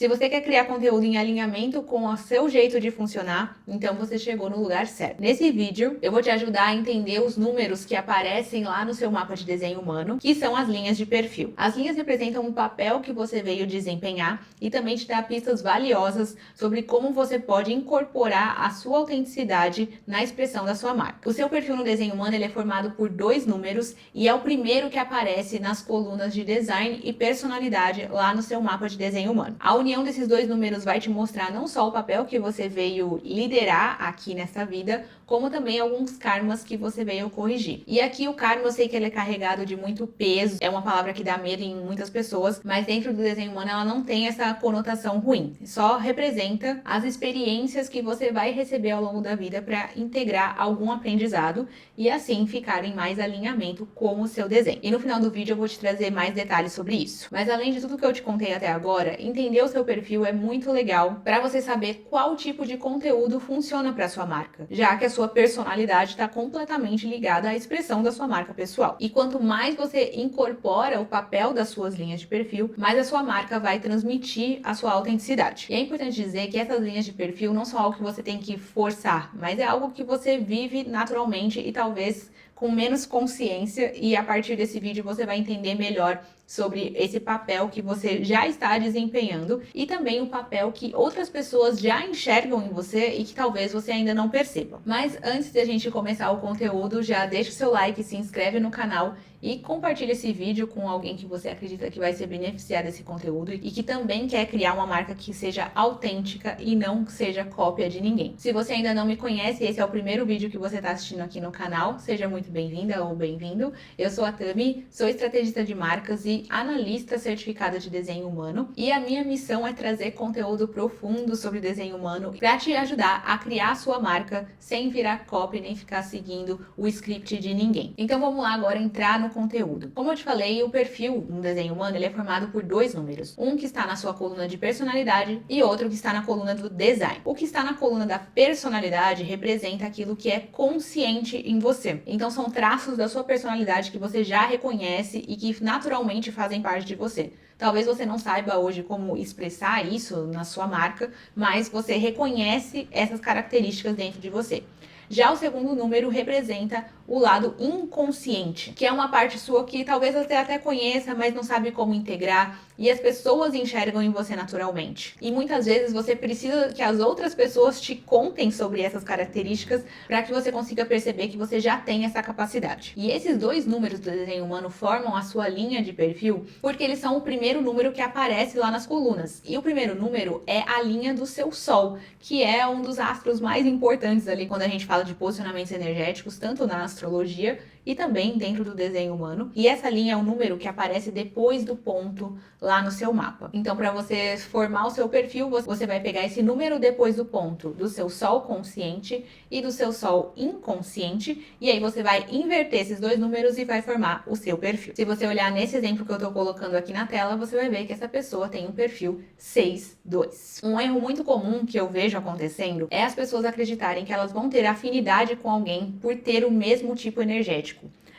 Se você quer criar conteúdo em alinhamento com o seu jeito de funcionar, então você chegou no lugar certo. Nesse vídeo, eu vou te ajudar a entender os números que aparecem lá no seu mapa de desenho humano, que são as linhas de perfil. As linhas representam um papel que você veio desempenhar e também te dá pistas valiosas sobre como você pode incorporar a sua autenticidade na expressão da sua marca. O seu perfil no desenho humano ele é formado por 2 números e é o primeiro que aparece nas colunas de design e personalidade lá no seu mapa de desenho humano. A união desses 2 números vai te mostrar não só o papel que você veio liderar aqui nessa vida, como também alguns karmas que você veio corrigir. E aqui o karma, eu sei que ele é carregado de muito peso, é uma palavra que dá medo em muitas pessoas, mas dentro do desenho humano ela não tem essa conotação ruim. Só representa as experiências que você vai receber ao longo da vida para integrar algum aprendizado e assim ficar em mais alinhamento com o seu desenho. E no final do vídeo eu vou te trazer mais detalhes sobre isso. Mas além de tudo que eu te contei até agora, entender o seu perfil é muito legal para você saber qual tipo de conteúdo funciona para sua marca, já que a sua personalidade está completamente ligada à expressão da sua marca pessoal. E quanto mais você incorpora o papel das suas linhas de perfil, mais a sua marca vai transmitir a sua autenticidade. E é importante dizer que essas linhas de perfil não são algo que você tem que forçar, mas é algo que você vive naturalmente e talvez com menos consciência, e a partir desse vídeo você vai entender melhor sobre esse papel que você já está desempenhando e também o papel que outras pessoas já enxergam em você e que talvez você ainda não perceba. Mas antes de a gente começar o conteúdo, já deixa o seu like, se inscreve no canal e compartilha esse vídeo com alguém que você acredita que vai se beneficiar desse conteúdo e que também quer criar uma marca que seja autêntica e não seja cópia de ninguém. Se você ainda não me conhece, esse é o primeiro vídeo que você está assistindo aqui no canal, seja muito bem-vinda ou bem-vindo. Eu sou a Tami, sou estrategista de marcas e analista certificada de desenho humano e a minha missão é trazer conteúdo profundo sobre desenho humano para te ajudar a criar a sua marca sem virar cópia nem ficar seguindo o script de ninguém. Então vamos lá agora entrar no conteúdo. Como eu te falei, o perfil no desenho humano ele é formado por 2 números. Um que está na sua coluna de personalidade e outro que está na coluna do design. O que está na coluna da personalidade representa aquilo que é consciente em você. Então são traços da sua personalidade que você já reconhece e que naturalmente fazem parte de você. Talvez você não saiba hoje como expressar isso na sua marca, mas você reconhece essas características dentro de você. Já o segundo número representa o lado inconsciente, que é uma parte sua que talvez você até conheça, mas não sabe como integrar, e as pessoas enxergam em você naturalmente. E muitas vezes você precisa que as outras pessoas te contem sobre essas características para que você consiga perceber que você já tem essa capacidade. E esses 2 números do desenho humano formam a sua linha de perfil porque eles são o primeiro número que aparece lá nas colunas. E o primeiro número é a linha do seu Sol, que é um dos astros mais importantes ali quando a gente fala de posicionamentos energéticos, tanto na astrologia e também dentro do desenho humano. E essa linha é um número que aparece depois do ponto lá no seu mapa. Então, para você formar o seu perfil, você vai pegar esse número depois do ponto do seu Sol consciente e do seu Sol inconsciente, e aí você vai inverter esses 2 números e vai formar o seu perfil. Se você olhar nesse exemplo que eu estou colocando aqui na tela, você vai ver que essa pessoa tem um perfil 6-2. Um erro muito comum que eu vejo acontecendo é as pessoas acreditarem que elas vão ter afinidade com alguém por ter o mesmo tipo energético.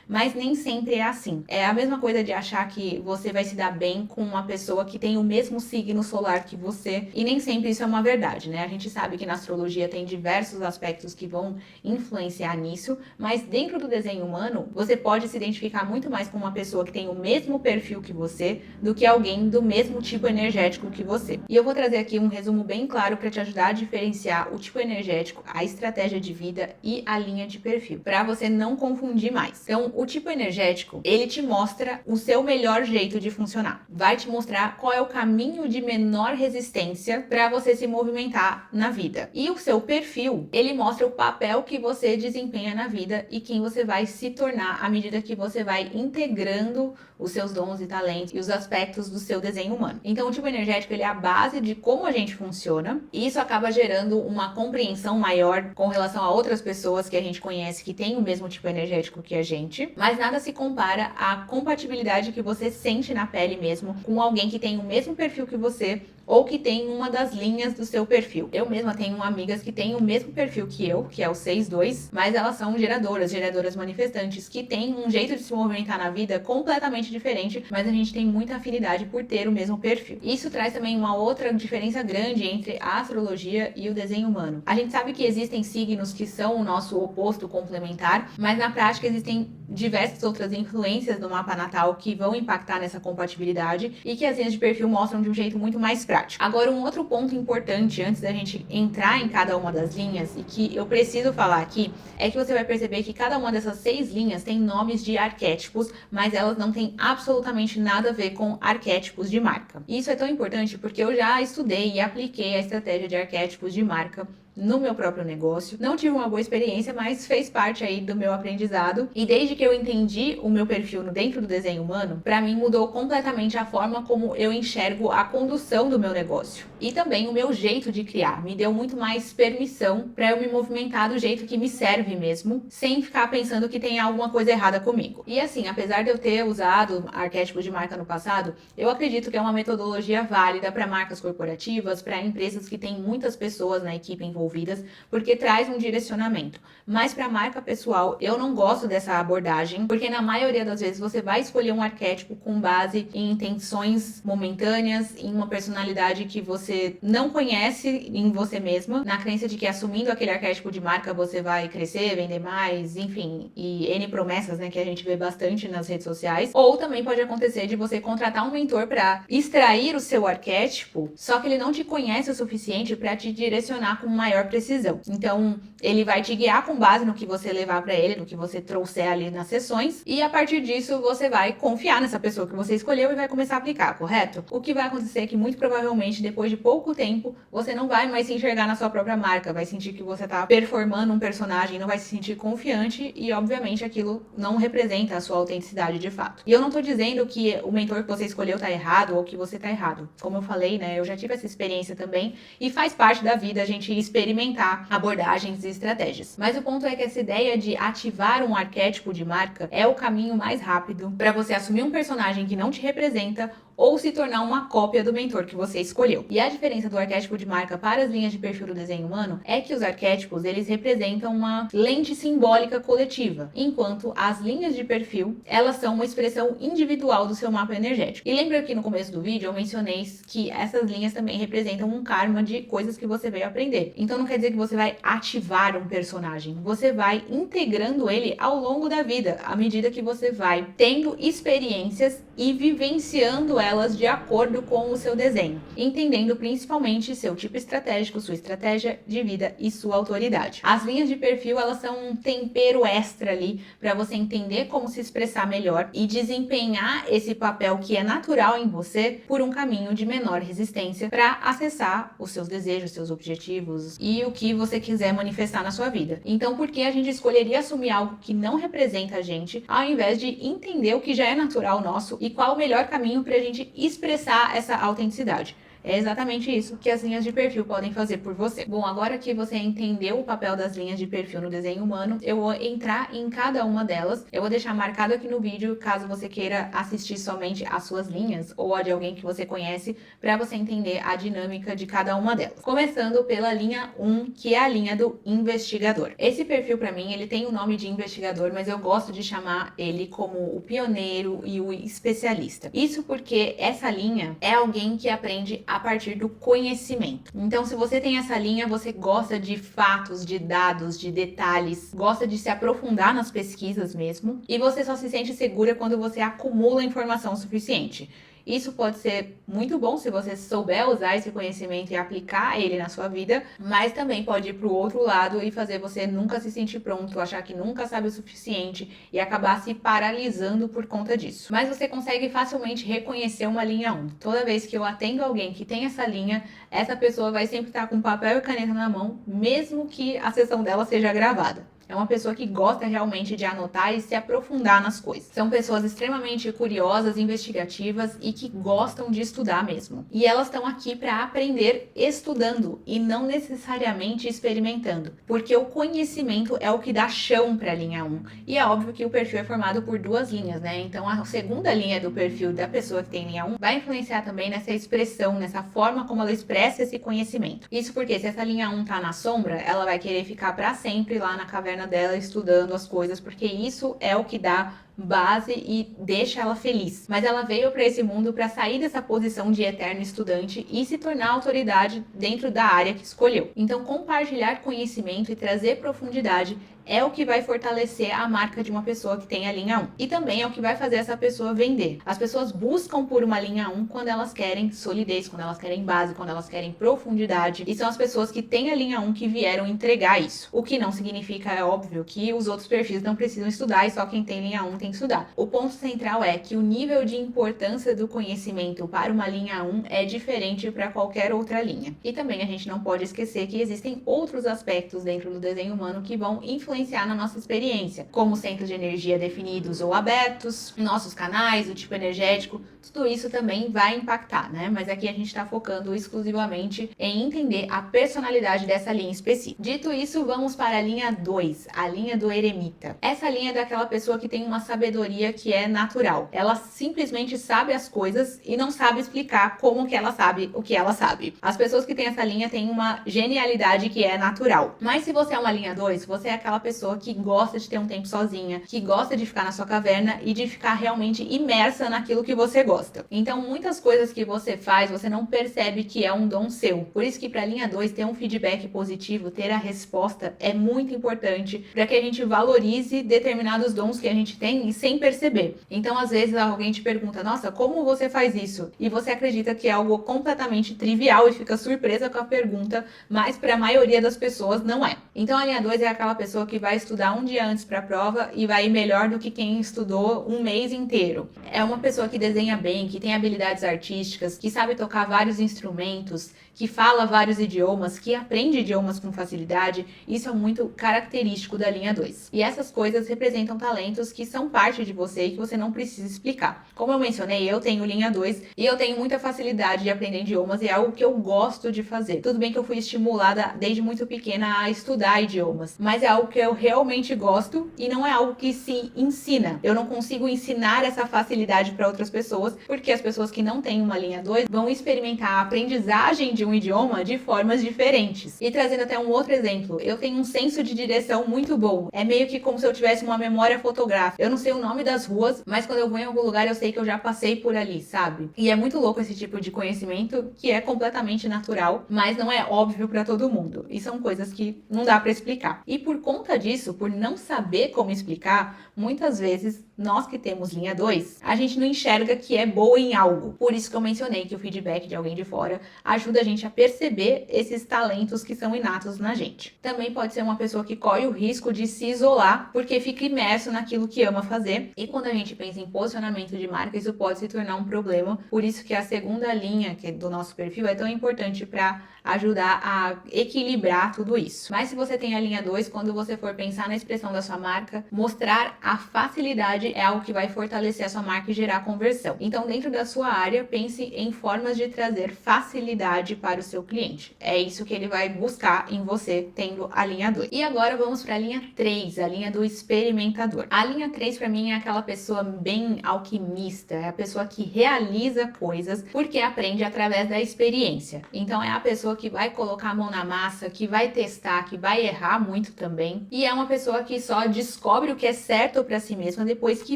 Mas nem sempre é assim. É a mesma coisa de achar que você vai se dar bem com uma pessoa que tem o mesmo signo solar que você, e nem sempre isso é uma verdade, né? A gente sabe que na astrologia tem diversos aspectos que vão influenciar nisso, mas dentro do desenho humano, você pode se identificar muito mais com uma pessoa que tem o mesmo perfil que você do que alguém do mesmo tipo energético que você. E eu vou trazer aqui um resumo bem claro para te ajudar a diferenciar o tipo energético, a estratégia de vida e a linha de perfil, para você não confundir mais. Então, o tipo energético, ele te mostra o seu melhor jeito de funcionar. Vai te mostrar qual é o caminho de menor resistência para você se movimentar na vida. E o seu perfil, ele mostra o papel que você desempenha na vida e quem você vai se tornar à medida que você vai integrando os seus dons e talentos e os aspectos do seu desenho humano. Então, o tipo energético, ele é a base de como a gente funciona, e isso acaba gerando uma compreensão maior com relação a outras pessoas que a gente conhece que têm o mesmo tipo energético que a gente, mas nada se compara à compatibilidade que você sente na pele mesmo com alguém que tem o mesmo perfil que você ou que tem uma das linhas do seu perfil. Eu mesma tenho amigas que têm o mesmo perfil que eu, que é o 6-2, mas elas são geradoras manifestantes, que têm um jeito de se movimentar na vida completamente diferente, mas a gente tem muita afinidade por ter o mesmo perfil. Isso traz também uma outra diferença grande entre a astrologia e o desenho humano. A gente sabe que existem signos que são o nosso oposto complementar, mas na prática existem diversas outras influências no mapa natal que vão impactar nessa compatibilidade e que as linhas de perfil mostram de um jeito muito mais prático. Agora, um outro ponto importante antes da gente entrar em cada uma das linhas e que eu preciso falar aqui é que você vai perceber que cada uma dessas 6 linhas tem nomes de arquétipos, mas elas não têm absolutamente nada a ver com arquétipos de marca. E isso é tão importante porque eu já estudei e apliquei a estratégia de arquétipos de marca no meu próprio negócio. Não tive uma boa experiência, mas fez parte aí do meu aprendizado. E desde que eu entendi o meu perfil dentro do desenho humano, para mim mudou completamente a forma como eu enxergo a condução do meu negócio. E também o meu jeito de criar. Me deu muito mais permissão para eu me movimentar do jeito que me serve mesmo, sem ficar pensando que tem alguma coisa errada comigo. E assim, apesar de eu ter usado arquétipos de marca no passado, eu acredito que é uma metodologia válida para marcas corporativas, para empresas que têm muitas pessoas na equipe envolvidas, porque traz um direcionamento. Mas para marca pessoal, eu não gosto dessa abordagem, porque na maioria das vezes você vai escolher um arquétipo com base em intenções momentâneas, em uma personalidade que você não conhece em você mesma, na crença de que assumindo aquele arquétipo de marca você vai crescer, vender mais, enfim, e N promessas, né, que a gente vê bastante nas redes sociais. Ou também pode acontecer de você contratar um mentor para extrair o seu arquétipo, só que ele não te conhece o suficiente para te direcionar com maior precisão. Então, ele vai te guiar com base no que você levar para ele, no que você trouxer ali nas sessões, e a partir disso você vai confiar nessa pessoa que você escolheu e vai começar a aplicar, correto? O que vai acontecer é que muito provavelmente depois de pouco tempo você não vai mais se enxergar na sua própria marca, vai sentir que você tá performando um personagem, não vai se sentir confiante e obviamente aquilo não representa a sua autenticidade de fato. E eu não tô dizendo que o mentor que você escolheu tá errado ou que você tá errado. Como eu falei, né, eu já tive essa experiência também e faz parte da vida a gente experimentar abordagens e estratégias. Mas o ponto é que essa ideia de ativar um arquétipo de marca é o caminho mais rápido para você assumir um personagem que não te representa ou se tornar uma cópia do mentor que você escolheu. E a diferença do arquétipo de marca para as linhas de perfil do desenho humano é que os arquétipos, eles representam uma lente simbólica coletiva, enquanto as linhas de perfil, elas são uma expressão individual do seu mapa energético. E lembra que no começo do vídeo eu mencionei que essas linhas também representam um karma de coisas que você veio aprender. Então não quer dizer que você vai ativar um personagem, você vai integrando ele ao longo da vida, à medida que você vai tendo experiências e vivenciando elas de acordo com o seu desenho, entendendo principalmente seu tipo estratégico, sua estratégia de vida e sua autoridade. As linhas de perfil, elas são um tempero extra ali para você entender como se expressar melhor e desempenhar esse papel que é natural em você por um caminho de menor resistência para acessar os seus desejos, seus objetivos e o que você quiser manifestar na sua vida. Então, por que a gente escolheria assumir algo que não representa a gente, ao invés de entender o que já é natural nosso e qual o melhor caminho para a gente expressar essa autenticidade? É exatamente isso que as linhas de perfil podem fazer por você. Bom, agora que você entendeu o papel das linhas de perfil no desenho humano, eu vou entrar em cada uma delas. Eu vou deixar marcado aqui no vídeo, caso você queira assistir somente as suas linhas ou a de alguém que você conhece, para você entender a dinâmica de cada uma delas. Começando pela linha 1, que é a linha do investigador. Esse perfil, para mim, ele tem o nome de investigador, mas eu gosto de chamar ele como o pioneiro e o especialista. Isso porque essa linha é alguém que aprende a partir do conhecimento. Então, se você tem essa linha, você gosta de fatos, de dados, de detalhes, gosta de se aprofundar nas pesquisas mesmo, e você só se sente segura quando você acumula informação suficiente. Isso pode ser muito bom se você souber usar esse conhecimento e aplicar ele na sua vida, mas também pode ir para o outro lado e fazer você nunca se sentir pronto, achar que nunca sabe o suficiente e acabar se paralisando por conta disso. Mas você consegue facilmente reconhecer uma linha 1. Toda vez que eu atendo alguém que tem essa linha, essa pessoa vai sempre estar com papel e caneta na mão, mesmo que a sessão dela seja gravada. É uma pessoa que gosta realmente de anotar e se aprofundar nas coisas. São pessoas extremamente curiosas, investigativas e que gostam de estudar mesmo. E elas estão aqui para aprender estudando e não necessariamente experimentando, porque o conhecimento é o que dá chão para a linha 1. E é óbvio que o perfil é formado por duas linhas, né? Então a segunda linha do perfil da pessoa que tem linha 1 vai influenciar também nessa expressão, nessa forma como ela expressa esse conhecimento. Isso porque se essa linha 1 tá na sombra, ela vai querer ficar para sempre lá na caverna dela estudando as coisas, porque isso é o que dá base e deixa ela feliz. Mas ela veio para esse mundo para sair dessa posição de eterno estudante e se tornar autoridade dentro da área que escolheu. Então, compartilhar conhecimento e trazer profundidade é o que vai fortalecer a marca de uma pessoa que tem a linha 1. E também é o que vai fazer essa pessoa vender. As pessoas buscam por uma linha 1 quando elas querem solidez, quando elas querem base, quando elas querem profundidade. E são as pessoas que têm a linha 1 que vieram entregar isso. O que não significa, é óbvio, que os outros perfis não precisam estudar e só quem tem linha 1 tem que estudar. O ponto central é que o nível de importância do conhecimento para uma linha 1 é diferente para qualquer outra linha. E também a gente não pode esquecer que existem outros aspectos dentro do desenho humano que vão influenciar na nossa experiência, como centros de energia definidos ou abertos, nossos canais, o tipo energético, tudo isso também vai impactar, né? Mas aqui a gente está focando exclusivamente em entender a personalidade dessa linha específica. Dito isso, vamos para a linha 2, a linha do eremita. Essa linha é daquela pessoa que tem uma sabedoria que é natural. Ela simplesmente sabe as coisas e não sabe explicar como que ela sabe o que ela sabe. As pessoas que têm essa linha têm uma genialidade que é natural. Mas se você é uma linha 2, você é aquela pessoa que gosta de ter um tempo sozinha, que gosta de ficar na sua caverna e de ficar realmente imersa naquilo que você gosta. Então, muitas coisas que você faz, você não percebe que é um dom seu. Por isso que para a linha 2 ter um feedback positivo, ter a resposta é muito importante para que a gente valorize determinados dons que a gente tem e sem perceber. Então, às vezes alguém te pergunta: "Nossa, como você faz isso?" E você acredita que é algo completamente trivial e fica surpresa com a pergunta, mas para a maioria das pessoas não é. Então, a linha 2 é aquela pessoa que vai estudar um dia antes para a prova e vai ir melhor do que quem estudou um mês inteiro. É uma pessoa que desenha bem, que tem habilidades artísticas, que sabe tocar vários instrumentos, que fala vários idiomas, que aprende idiomas com facilidade. Isso é muito característico da linha 2. E essas coisas representam talentos que são parte de você e que você não precisa explicar. Como eu mencionei, eu tenho linha 2 e eu tenho muita facilidade de aprender idiomas e é algo que eu gosto de fazer. Tudo bem que eu fui estimulada desde muito pequena a estudar idiomas, mas é algo que eu realmente gosto e não é algo que se ensina. Eu não consigo ensinar essa facilidade para outras pessoas, porque as pessoas que não têm uma linha 2 vão experimentar a aprendizagem de um idioma de formas diferentes. E trazendo até um outro exemplo, eu tenho um senso de direção muito bom. É meio que como se eu tivesse uma memória fotográfica. Eu não sei o nome das ruas, mas quando eu vou em algum lugar eu sei que eu já passei por ali, sabe? E é muito louco esse tipo de conhecimento que é completamente natural, mas não é óbvio para todo mundo. E são coisas que não dá para explicar. E por conta disso, por não saber como explicar, muitas vezes nós que temos linha 2, a gente não enxerga que é boa em algo. Por isso que eu mencionei que o feedback de alguém de fora ajuda a gente a perceber esses talentos que são inatos na gente. Também pode ser uma pessoa que corre o risco de se isolar porque fica imerso naquilo que ama fazer. E quando a gente pensa em posicionamento de marca, isso pode se tornar um problema. Por isso que a segunda linha do nosso perfil é tão importante para ajudar a equilibrar tudo isso. Mas se você tem a linha 2, quando você for pensar na expressão da sua marca, mostrar a facilidade é algo que vai fortalecer a sua marca e gerar conversão. Então, dentro da sua área, pense em formas de trazer facilidade para o seu cliente. É isso que ele vai buscar em você, tendo a linha 2. E agora vamos para a linha 3, a linha do experimentador. A linha 3 para mim é aquela pessoa bem alquimista, é a pessoa que realiza coisas porque aprende através da experiência. Então, é a pessoa que vai colocar a mão na massa, que vai testar, que vai errar muito também. E é uma pessoa que só descobre o que é certo para si mesma depois que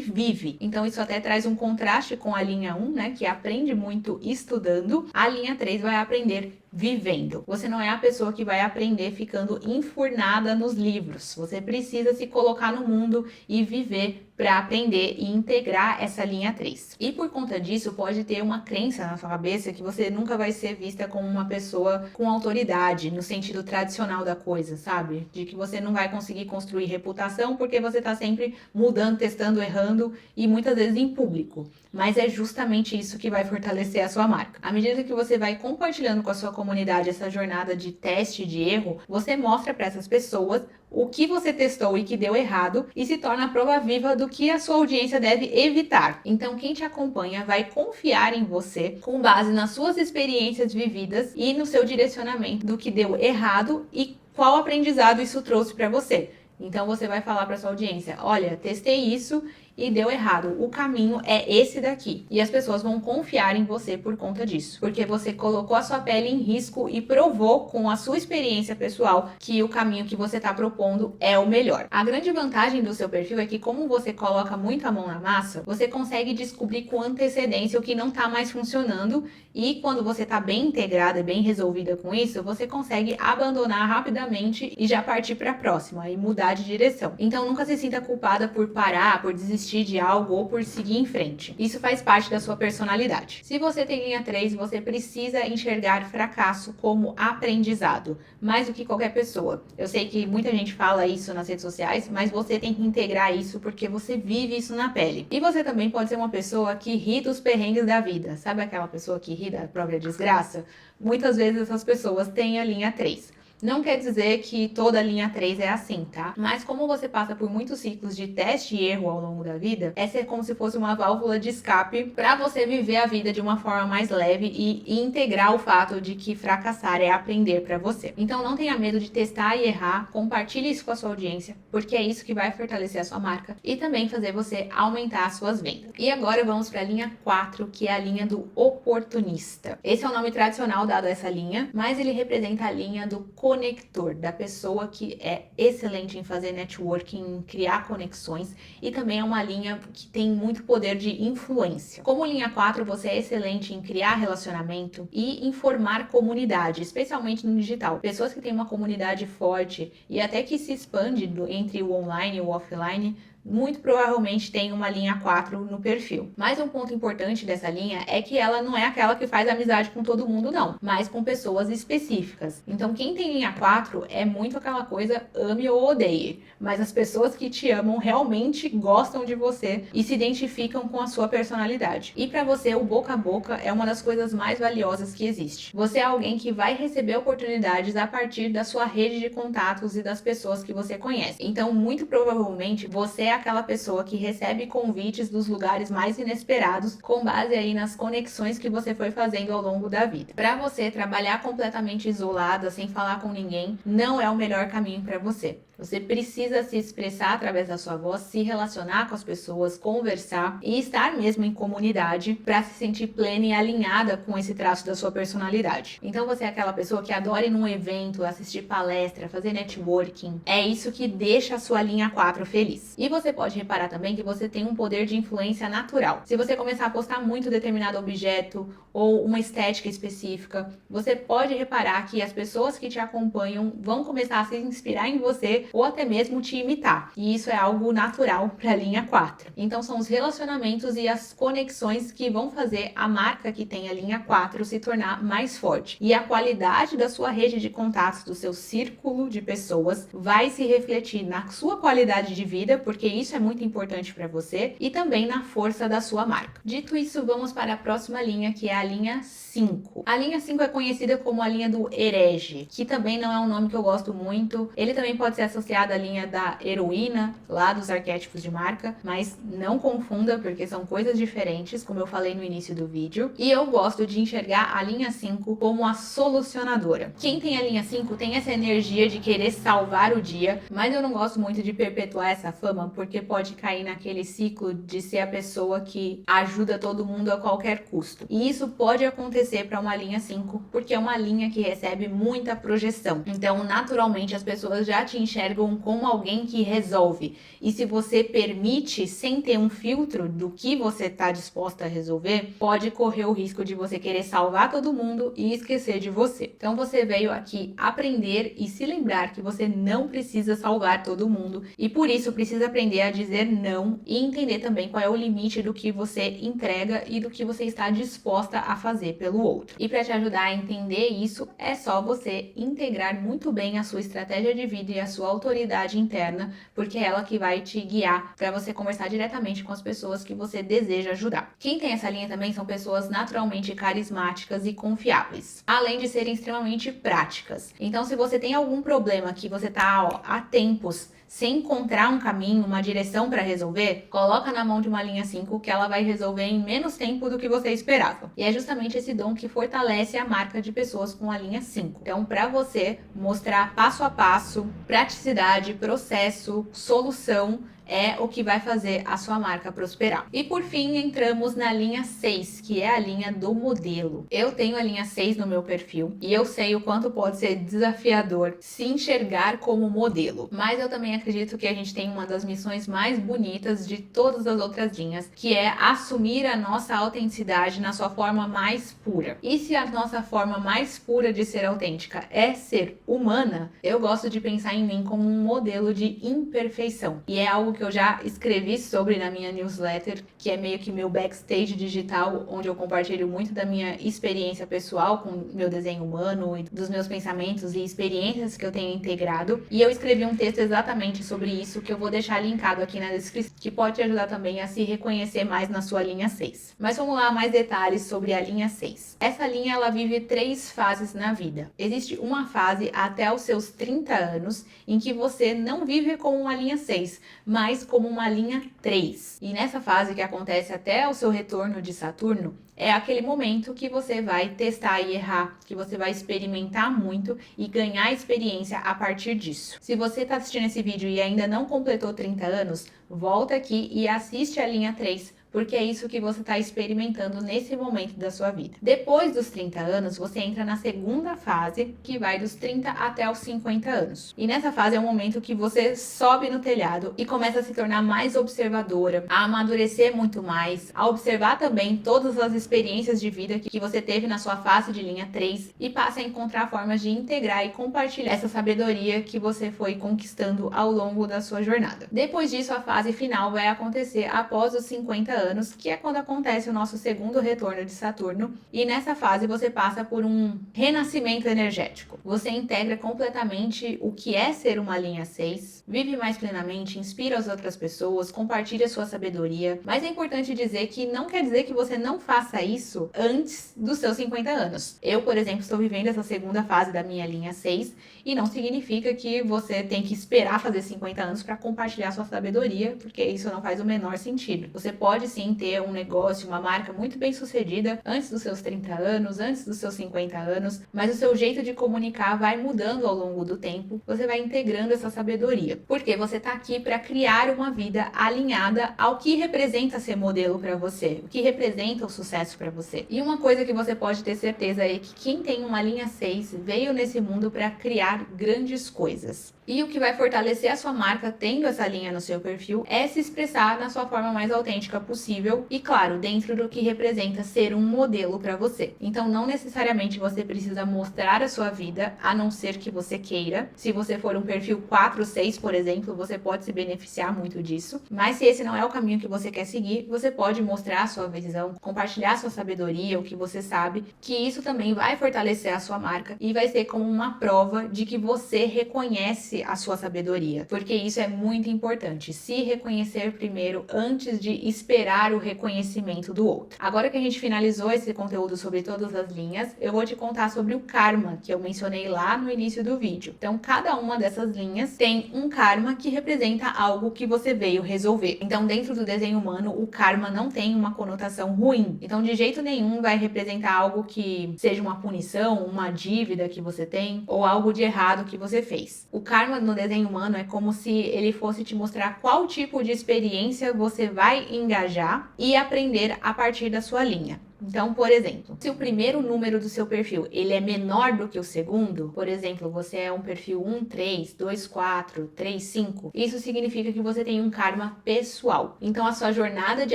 vive. Então isso até traz um contraste com a linha 1, né, que aprende muito estudando. A linha 3 vai aprender vivendo. Você não é a pessoa que vai aprender ficando enfurnada nos livros. Você precisa se colocar no mundo e viver para aprender e integrar essa linha 3. E por conta disso, pode ter uma crença na sua cabeça que você nunca vai ser vista como uma pessoa com autoridade, no sentido tradicional da coisa, sabe? De que você não vai conseguir construir reputação porque você tá sempre mudando, testando, errando e muitas vezes em público. Mas é justamente isso que vai fortalecer a sua marca. À medida que você vai compartilhando com a sua comunidade comunidade essa jornada de teste e de erro, você mostra para essas pessoas o que você testou e que deu errado e se torna a prova viva do que a sua audiência deve evitar. Então, quem te acompanha vai confiar em você com base nas suas experiências vividas e no seu direcionamento do que deu errado e qual aprendizado isso trouxe para você. Então, você vai falar para sua audiência: olha, testei isso e deu errado. O caminho é esse daqui. E as pessoas vão confiar em você por conta disso. Porque você colocou a sua pele em risco e provou com a sua experiência pessoal que o caminho que você está propondo é o melhor. A grande vantagem do seu perfil é que, como você coloca muito a mão na massa, você consegue descobrir com antecedência o que não está mais funcionando. E quando você está bem integrada e bem resolvida com isso, você consegue abandonar rapidamente e já partir para a próxima e mudar de direção. Então nunca se sinta culpada por parar, por desistir de algo ou por seguir em frente. Isso faz parte da sua personalidade. Se você tem linha 3, você precisa enxergar fracasso como aprendizado, mais do que qualquer pessoa. Eu sei que muita gente fala isso nas redes sociais, mas você tem que integrar isso porque você vive isso na pele. E você também pode ser uma pessoa que ri dos perrengues da vida. Sabe aquela pessoa que ri da própria desgraça? Muitas vezes essas pessoas têm a linha 3. Não quer dizer que toda linha 3 é assim, tá? Mas como você passa por muitos ciclos de teste e erro ao longo da vida, essa é como se fosse uma válvula de escape para você viver a vida de uma forma mais leve e integrar o fato de que fracassar é aprender para você. Então não tenha medo de testar e errar, compartilhe isso com a sua audiência, porque é isso que vai fortalecer a sua marca e também fazer você aumentar as suas vendas. E agora vamos para a linha 4, que é a linha do oportunista. Esse é o nome tradicional dado a essa linha, mas ele representa a linha do conector, da pessoa que é excelente em fazer networking, em criar conexões, e também é uma linha que tem muito poder de influência. Como linha 4, você é excelente em criar relacionamento e em formar comunidade, especialmente no digital. Pessoas que têm uma comunidade forte e até que se expande entre o online e o offline, muito provavelmente tem uma linha 4 no perfil. Mas um ponto importante dessa linha é que ela não é aquela que faz amizade com todo mundo, não, mas com pessoas específicas. Então quem tem linha 4 é muito aquela coisa ame ou odeie, mas as pessoas que te amam realmente gostam de você e se identificam com a sua personalidade. E para você, o boca a boca é uma das coisas mais valiosas que existe. Você é alguém que vai receber oportunidades a partir da sua rede de contatos e das pessoas que você conhece. Então, muito provavelmente, você é aquela pessoa que recebe convites dos lugares mais inesperados com base aí nas conexões que você foi fazendo ao longo da vida. Para você, trabalhar completamente isolada, sem falar com ninguém, não é o melhor caminho para você. Você precisa se expressar através da sua voz, se relacionar com as pessoas, conversar e estar mesmo em comunidade para se sentir plena e alinhada com esse traço da sua personalidade. Então você é aquela pessoa que adora ir num evento, assistir palestra, fazer networking. É isso que deixa a sua linha 4 feliz. E você pode reparar também que você tem um poder de influência natural. Se você começar a postar muito determinado objeto ou uma estética específica, você pode reparar que as pessoas que te acompanham vão começar a se inspirar em você ou até mesmo te imitar. E isso é algo natural para a linha 4. Então são os relacionamentos e as conexões que vão fazer a marca que tem a linha 4 se tornar mais forte. E a qualidade da sua rede de contatos, do seu círculo de pessoas, vai se refletir na sua qualidade de vida, porque isso é muito importante para você, e também na força da sua marca. Dito isso, vamos para a próxima linha, que é a linha 5. A linha 5 é conhecida como a linha do herege, que também não é um nome que eu gosto muito. Ele também pode ser associada à linha da heroína, lá dos arquétipos de marca, mas não confunda, porque são coisas diferentes, como eu falei no início do vídeo. E eu gosto de enxergar a linha 5 como a solucionadora. Quem tem a linha 5 tem essa energia de querer salvar o dia, mas eu não gosto muito de perpetuar essa fama, porque pode cair naquele ciclo de ser a pessoa que ajuda todo mundo a qualquer custo. E isso pode acontecer para uma linha 5, porque é uma linha que recebe muita projeção. Então, naturalmente, as pessoas já te enxergam como alguém que resolve. E se você permite, sem ter um filtro do que você está disposta a resolver, pode correr o risco de você querer salvar todo mundo e esquecer de você. Então você veio aqui aprender e se lembrar que você não precisa salvar todo mundo e por isso precisa aprender aprender a dizer não e entender também qual é o limite do que você entrega e do que você está disposta a fazer pelo outro. E para te ajudar a entender isso, é só você integrar muito bem a sua estratégia de vida e a sua autoridade interna, porque é ela que vai te guiar para você conversar diretamente com as pessoas que você deseja ajudar. Quem tem essa linha também são pessoas naturalmente carismáticas e confiáveis, além de serem extremamente práticas. Então, se você tem algum problema que você tá há tempos sem encontrar um caminho, uma direção para resolver, coloca na mão de uma linha 5 que ela vai resolver em menos tempo do que você esperava. E é justamente esse dom que fortalece a marca de pessoas com a linha 5. Então, para você mostrar passo a passo, praticidade, processo, solução, é o que vai fazer a sua marca prosperar. E por fim, entramos na linha 6, que é a linha do modelo. Eu tenho a linha 6 no meu perfil e eu sei o quanto pode ser desafiador se enxergar como modelo. Mas eu também acredito que a gente tem uma das missões mais bonitas de todas as outras linhas, que é assumir a nossa autenticidade na sua forma mais pura. E se a nossa forma mais pura de ser autêntica é ser humana, eu gosto de pensar em mim como um modelo de imperfeição. E é algo que eu já escrevi sobre na minha newsletter, que é meio que meu backstage digital, onde eu compartilho muito da minha experiência pessoal com meu desenho humano e dos meus pensamentos e experiências que eu tenho integrado. E eu escrevi um texto exatamente sobre isso, que eu vou deixar linkado aqui na descrição, que pode te ajudar também a se reconhecer mais na sua linha 6. Mas vamos lá, mais detalhes sobre a linha 6. Essa linha, ela vive 3 fases na vida. Existe uma fase até os seus 30 anos, em que você não vive como uma linha 6, mas como uma linha 3. E nessa fase que acontece até o seu retorno de Saturno, é aquele momento que você vai testar e errar, que você vai experimentar muito e ganhar experiência a partir disso. Se você está assistindo esse vídeo e ainda não completou 30 anos, volta aqui e assiste a linha 3, porque é isso que você está experimentando nesse momento da sua vida. Depois dos 30 anos, você entra na segunda fase, que vai dos 30 até os 50 anos. E nessa fase é o momento que você sobe no telhado e começa a se tornar mais observadora, a amadurecer muito mais, a observar também todas as experiências de vida que você teve na sua fase de linha 3 e passa a encontrar formas de integrar e compartilhar essa sabedoria que você foi conquistando ao longo da sua jornada. Depois disso, a fase final vai acontecer após os 50 anos, que é quando acontece o nosso segundo retorno de Saturno, e nessa fase você passa por um renascimento energético. Você integra completamente o que é ser uma linha 6, vive mais plenamente, inspira as outras pessoas, compartilha sua sabedoria, mas é importante dizer que não quer dizer que você não faça isso antes dos seus 50 anos. Eu, por exemplo, estou vivendo essa segunda fase da minha linha 6 e não significa que você tem que esperar fazer 50 anos para compartilhar sua sabedoria, porque isso não faz o menor sentido. Você pode sim ter um negócio, uma marca muito bem sucedida antes dos seus 30 anos, antes dos seus 50 anos, mas o seu jeito de comunicar vai mudando ao longo do tempo, você vai integrando essa sabedoria, porque você está aqui para criar uma vida alinhada ao que representa ser modelo para você, o que representa o sucesso para você. E uma coisa que você pode ter certeza é que quem tem uma linha 6 veio nesse mundo para criar grandes coisas. E o que vai fortalecer a sua marca tendo essa linha no seu perfil é se expressar na sua forma mais autêntica possível e, claro, dentro do que representa ser um modelo para você. Então, não necessariamente você precisa mostrar a sua vida, a não ser que você queira. Se você for um perfil 4, 6, por exemplo, você pode se beneficiar muito disso. Mas se esse não é o caminho que você quer seguir, você pode mostrar a sua visão, compartilhar a sua sabedoria, o que você sabe, que isso também vai fortalecer a sua marca e vai ser como uma prova de que você reconhece a sua sabedoria, porque isso é muito importante, se reconhecer primeiro antes de esperar o reconhecimento do outro. Agora que a gente finalizou esse conteúdo sobre todas as linhas, eu vou te contar sobre o karma, que eu mencionei lá no início do vídeo. Então, cada uma dessas linhas tem um karma que representa algo que você veio resolver. Então, dentro do desenho humano, o karma não tem uma conotação ruim. Então, de jeito nenhum vai representar algo que seja uma punição, uma dívida que você tem, ou algo de errado que você fez. O karma no desenho humano é como se ele fosse te mostrar qual tipo de experiência você vai engajar e aprender a partir da sua linha. Então, por exemplo, se o primeiro número do seu perfil ele é menor do que o segundo, por exemplo, você é um perfil 1-3, 2-4, 3-5, isso significa que você tem um karma pessoal. Então, a sua jornada de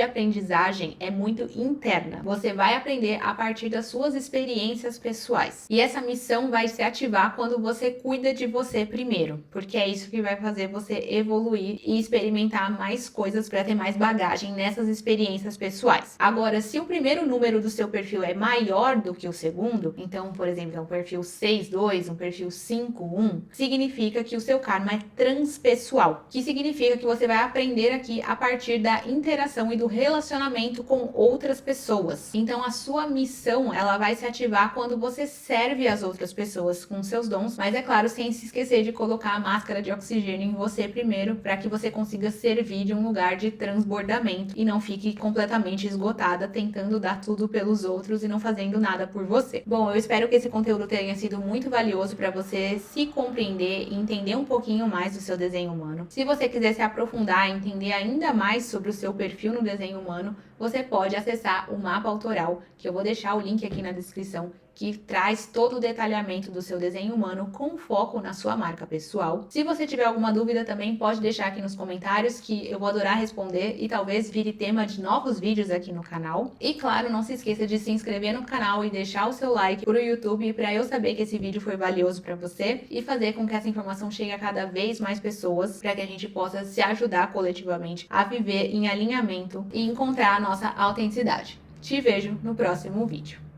aprendizagem é muito interna. Você vai aprender a partir das suas experiências pessoais. E essa missão vai se ativar quando você cuida de você primeiro, porque é isso que vai fazer você evoluir e experimentar mais coisas para ter mais bagagem nessas experiências pessoais. Agora, se o primeiro número do seu perfil é maior do que o segundo, então, por exemplo, é um perfil 6-2, um perfil 5-1, significa que o seu karma é transpessoal, que significa que você vai aprender aqui a partir da interação e do relacionamento com outras pessoas. Então, a sua missão, ela vai se ativar quando você serve as outras pessoas com seus dons, mas é claro, sem se esquecer de colocar a máscara de oxigênio em você primeiro, para que você consiga servir de um lugar de transbordamento e não fique completamente esgotada tentando dar tudo pelos outros e não fazendo nada por você. Bom, eu espero que esse conteúdo tenha sido muito valioso para você se compreender e entender um pouquinho mais do seu desenho humano. Se você quiser se aprofundar e entender ainda mais sobre o seu perfil no desenho humano, você pode acessar o mapa autoral, que eu vou deixar o link aqui na descrição, que traz todo o detalhamento do seu desenho humano com foco na sua marca pessoal. Se você tiver alguma dúvida também, pode deixar aqui nos comentários que eu vou adorar responder e talvez vire tema de novos vídeos aqui no canal. E claro, não se esqueça de se inscrever no canal e deixar o seu like pro YouTube para eu saber que esse vídeo foi valioso para você e fazer com que essa informação chegue a cada vez mais pessoas para que a gente possa se ajudar coletivamente a viver em alinhamento e encontrar a nossa autenticidade. Te vejo no próximo vídeo.